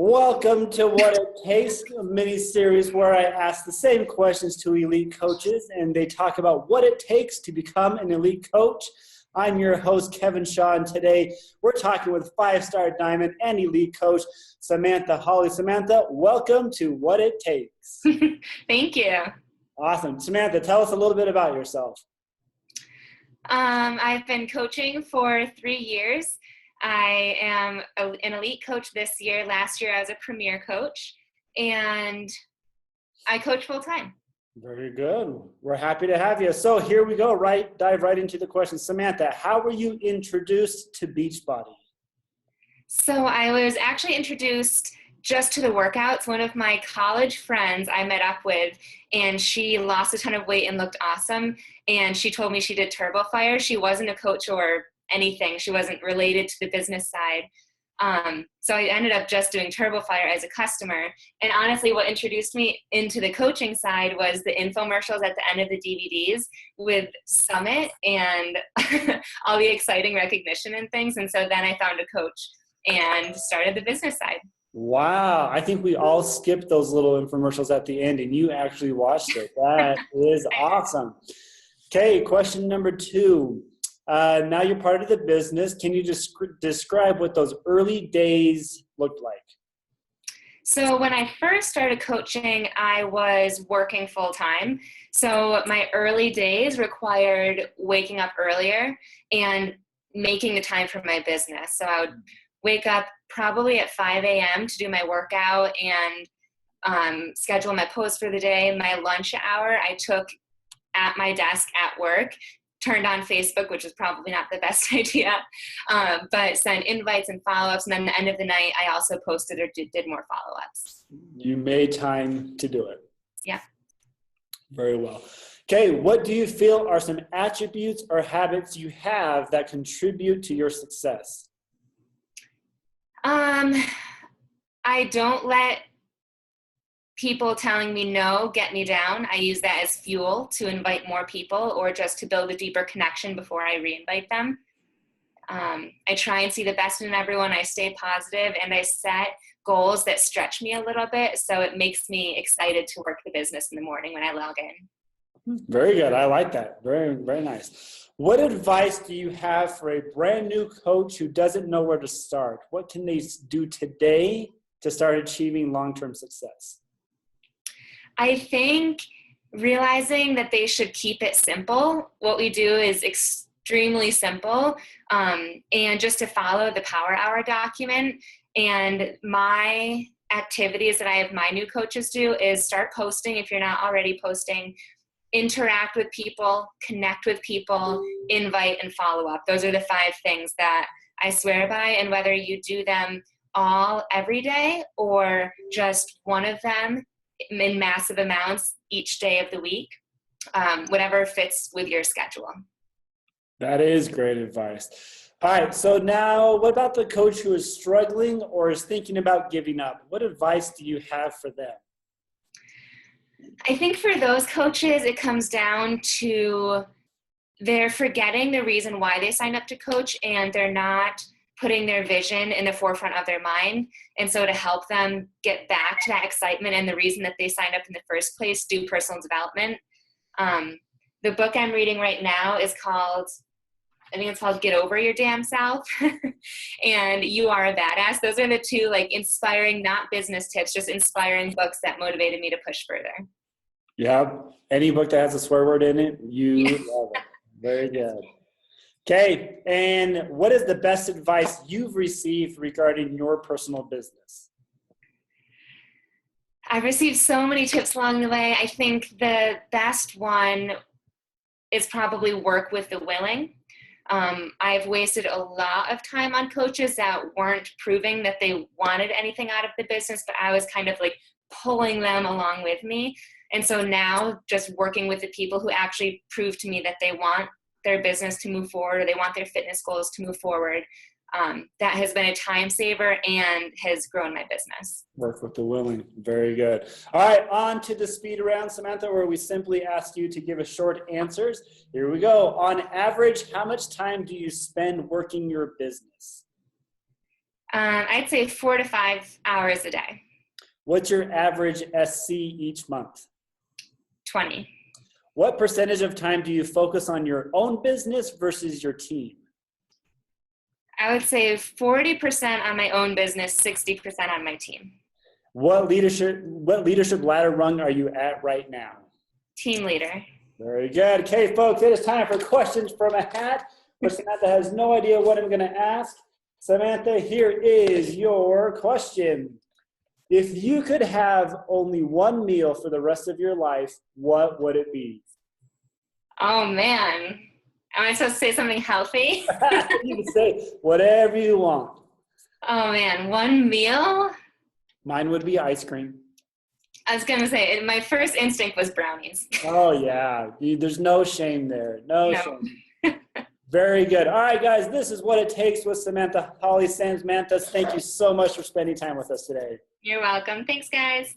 Welcome to What It Takes, a mini-series where I ask the same questions to elite coaches and they talk about what it takes to become an elite coach. I'm your host, Kevin Shaw, and today we're talking with five-star diamond and elite coach, Samantha Hawley. Samantha, welcome to What It Takes. Thank you. Awesome. Samantha, tell us a little bit about yourself. I've been coaching for 3 years. I am an elite coach this year. Last year I was a premier coach, and I coach full time. Very good. We're happy to have you. So here we go, dive right into the question. Samantha, how were you introduced to Beachbody? So I was actually introduced just to the workouts. One of my college friends I met up with, and she lost a ton of weight and looked awesome. And she told me she did Turbo Fire. She wasn't a coach or anything. She wasn't related to the business side. So I ended up just doing Turbo Fire as a customer. And honestly, what introduced me into the coaching side was the infomercials at the end of the DVDs with Summit and all the exciting recognition and things. And so then I found a coach and started the business side. Wow. I think we all skipped those little infomercials at the end and you actually watched it. That is awesome. Okay, question number 2. Now you're part of the business. Can you just describe what those early days looked like? So when I first started coaching, I was working full time. So my early days required waking up earlier and making the time for my business. So I would wake up probably at 5 a.m. to do my workout and schedule my post for the day. My lunch hour I took at my desk at work, turned on Facebook, which is probably not the best idea, but sent invites and follow-ups. And then at the end of the night, I also posted or did more follow-ups. You made time to do it. Yeah. Very well. Okay, what do you feel are some attributes or habits you have that contribute to your success? I don't let people telling me no get me down. I use that as fuel to invite more people or just to build a deeper connection before I re-invite them. I try and see the best in everyone. I stay positive and I set goals that stretch me a little bit, so it makes me excited to work the business in the morning when I log in. Very good. I like that. Very, very nice. What advice do you have for a brand new coach who doesn't know where to start? What can they do today to start achieving long-term success? I think realizing that they should keep it simple. What we do is extremely simple, and just to follow the Power Hour document. And my activities that I have my new coaches do is start posting if you're not already posting, interact with people, connect with people, invite, and follow up. Those are the 5 things that I swear by. And whether you do them all every day or just one of them in massive amounts each day of the week, whatever fits with your schedule. That is great advice. All right, so now what about the coach who is struggling or is thinking about giving up? What advice do you have for them? I think for those coaches, it comes down to they're forgetting the reason why they signed up to coach, and they're not putting their vision in the forefront of their mind. And so to help them get back to that excitement and the reason that they signed up in the first place, do personal development. The book I'm reading right now is called, I think it's called Get Over Your Damn Self and You Are a Badass. Those are the 2 inspiring, not business tips, just inspiring books that motivated me to push further. Yeah, any book that has a swear word in it, you love it. Very good. Okay, and what is the best advice you've received regarding your personal business? I've received so many tips along the way. I think the best one is probably work with the willing. I've wasted a lot of time on coaches that weren't proving that they wanted anything out of the business, but I was kind of pulling them along with me. And so now just working with the people who actually prove to me that they want their business to move forward or they want their fitness goals to move forward, that has been a time saver and has grown my business. Work with the willing. Very good. All right, on to the speed round, Samantha, where we simply ask you to give us short answers. Here we go. On average, how much time do you spend working your business? I'd say 4 to 5 hours a day. What's your average SC each month? 20. What percentage of time do you focus on your own business versus your team? I would say 40% on my own business, 60% on my team. What leadership ladder rung are you at right now? Team leader. Very good. Okay, folks, it is time for questions from a hat, but Samantha has no idea what I'm going to ask. Samantha, here is your question. If you could have only one meal for the rest of your life, what would it be? Oh, man. Am I supposed to say something healthy? You can say whatever you want. Oh, man. One meal? Mine would be ice cream. I was going to say, my first instinct was brownies. Oh, yeah. There's no shame there. No shame. Very good. All right, guys, this is What It Takes with Samantha Hawley. Samantha, thank you so much for spending time with us today. You're welcome. Thanks, guys.